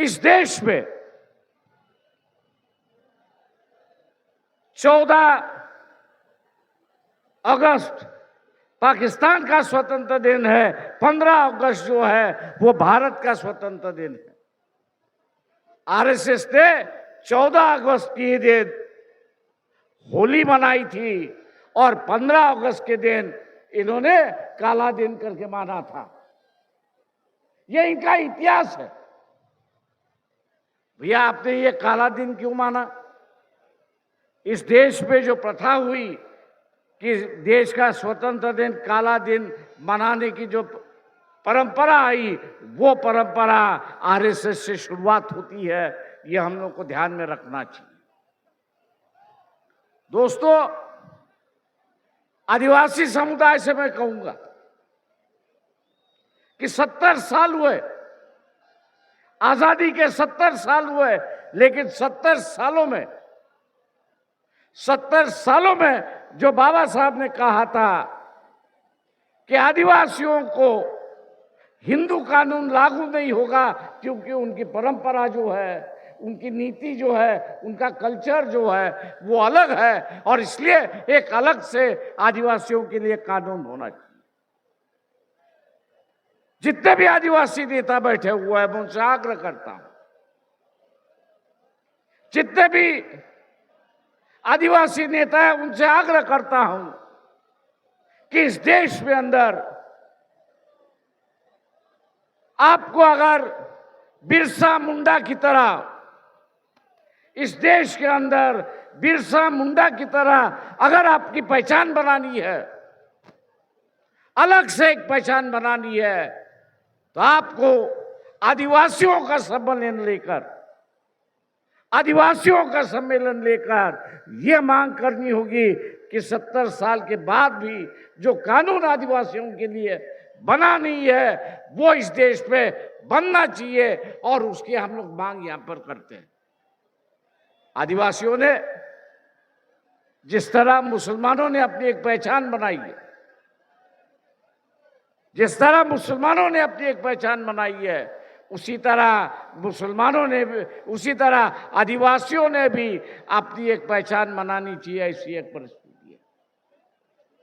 इस देश में 14 अगस्त पाकिस्तान का स्वतंत्र दिन है, 15 अगस्त जो है वो भारत का स्वतंत्र दिन है। आरएसएस ने 14 अगस्त की दिन होली मनाई थी और 15 अगस्त के दिन इन्होंने काला दिन करके माना था। ये इनका इतिहास है। भैया आपने ये काला दिन क्यों माना? इस देश में जो प्रथा हुई कि देश का स्वतंत्र दिन काला दिन मनाने की जो परंपरा आई, वो परंपरा आरएसएस से शुरुआत होती है। ये हम लोग को ध्यान में रखना चाहिए। दोस्तों, आदिवासी समुदाय से मैं कहूंगा कि 70 साल हुए, आजादी के 70 साल हुए, लेकिन 70 सालों में जो बाबा साहब ने कहा था कि आदिवासियों को हिंदू कानून लागू नहीं होगा क्योंकि उनकी परंपरा जो है, उनकी नीति जो है, उनका कल्चर जो है वो अलग है और इसलिए एक अलग से आदिवासियों के लिए कानून होना चाहिए। जितने भी आदिवासी नेता बैठे हुए हैं, मैं उनसे आग्रह करता हूं, जितने भी आदिवासी नेता हैं उनसे आग्रह करता हूं कि इस देश में अंदर आपको अगर बिरसा मुंडा की तरह, इस देश के अंदर बिरसा मुंडा की तरह अगर आपकी पहचान बनानी है, अलग से एक पहचान बनानी है, तो आपको आदिवासियों का सम्मेलन लेकर यह मांग करनी होगी कि 70 साल के बाद भी जो कानून आदिवासियों के लिए बना नहीं है वो इस पे बनना चाहिए और उसकी हम लोग मांग यहां पर करते हैं। आदिवासियों ने जिस तरह मुसलमानों ने अपनी एक पहचान बनाई है, जिस तरह मुसलमानों ने अपनी एक पहचान बनाई है, उसी तरह आदिवासियों ने भी अपनी एक पहचान बनानी चाहिए। ऐसी एक परिस्थिति है।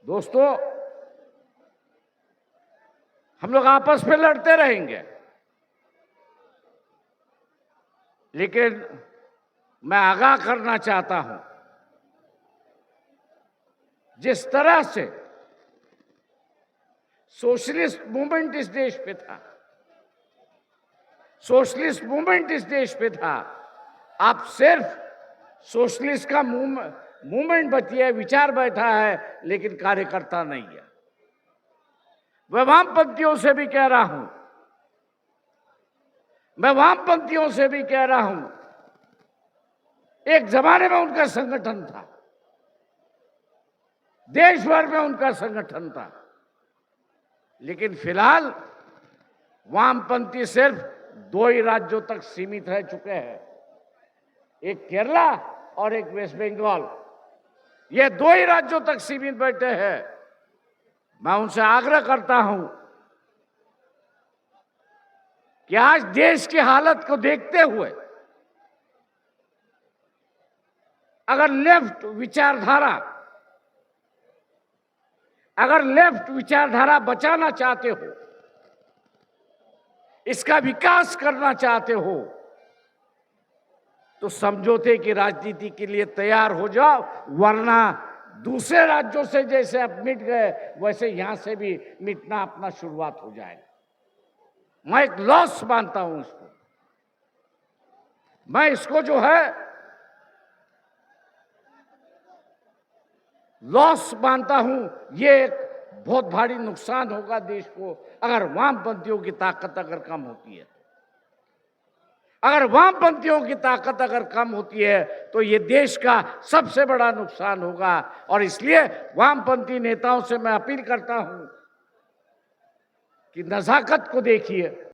दोस्तों, हम लोग आपस में लड़ते रहेंगे, लेकिन मैं आगाह करना चाहता हूं, जिस तरह से सोशलिस्ट मूवमेंट इस देश पे था, आप सिर्फ सोशलिस्ट का मूवमेंट बतिया, विचार बैठा है, लेकिन कार्यकर्ता नहीं है। मैं वामपंथियों से भी कह रहा हूं, एक जमाने में उनका संगठन था, देश भर में उनका संगठन था, लेकिन फिलहाल वामपंथी सिर्फ 2 ही राज्यों तक सीमित रह चुके हैं, एक केरला और एक वेस्ट बंगाल। ये 2 ही राज्यों तक सीमित बैठे हैं। मैं उनसे आग्रह करता हूं कि आज देश की हालत को देखते हुए अगर लेफ्ट विचारधारा बचाना चाहते हो, इसका विकास करना चाहते हो, तो समझौते की राजनीति के लिए तैयार हो जाओ, वरना दूसरे राज्यों से जैसे अब मिट गए वैसे यहां से भी मिटना अपना शुरुआत हो जाएगा। मैं एक लॉस मानता हूं इसको। मैं इसको जो है लॉस मानता हूं। ये एक बहुत भारी नुकसान होगा देश को अगर वामपंथियों की ताकत अगर कम होती है। अगर वामपंथियों की ताकत अगर कम होती है तो ये देश का सबसे बड़ा नुकसान होगा। और इसलिए वामपंथी नेताओं से मैं अपील करता हूं कि नजाकत को देखिए।